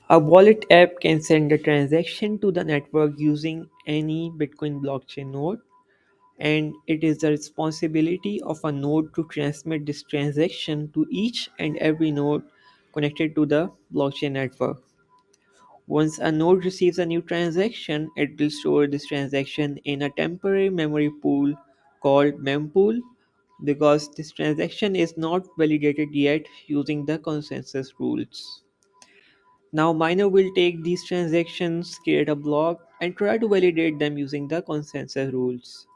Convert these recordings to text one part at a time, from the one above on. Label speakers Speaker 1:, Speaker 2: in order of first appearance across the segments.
Speaker 1: A wallet app can send a transaction to the network using any Bitcoin blockchain node, and it is the responsibility of a node to transmit this transaction to each and every node connected to the blockchain network. Once a node receives a new transaction, it will store this transaction in a temporary memory pool called mempool because this transaction is not validated yet using the consensus rules. Now miner will take these transactions, create a block, and try to validate them using the consensus rules.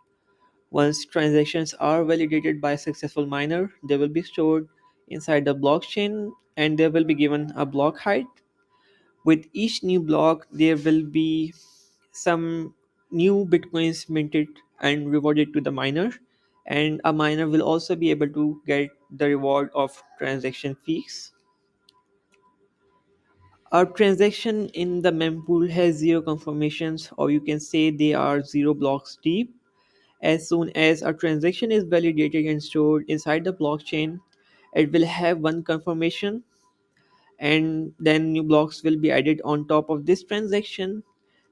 Speaker 1: Once transactions are validated by a successful miner, they will be stored inside the blockchain and they will be given a block height. With each new block, there will be some new bitcoins minted and rewarded to the miner, and a miner will also be able to get the reward of transaction fees. A transaction in the mempool has zero confirmations, or you can say they are zero blocks deep. As soon as a transaction is validated and stored inside the blockchain, it will have one confirmation, and then new blocks will be added on top of this transaction.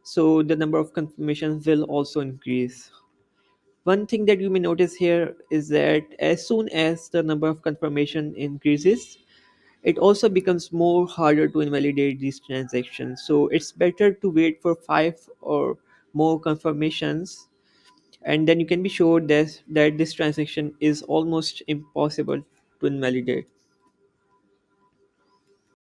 Speaker 1: So the number of confirmations will also increase. One thing that you may notice here is that as soon as the number of confirmation increases, it also becomes more harder to invalidate these transactions. So it's better to wait for five or more confirmations, and then you can be sure that this transaction is almost impossible to invalidate.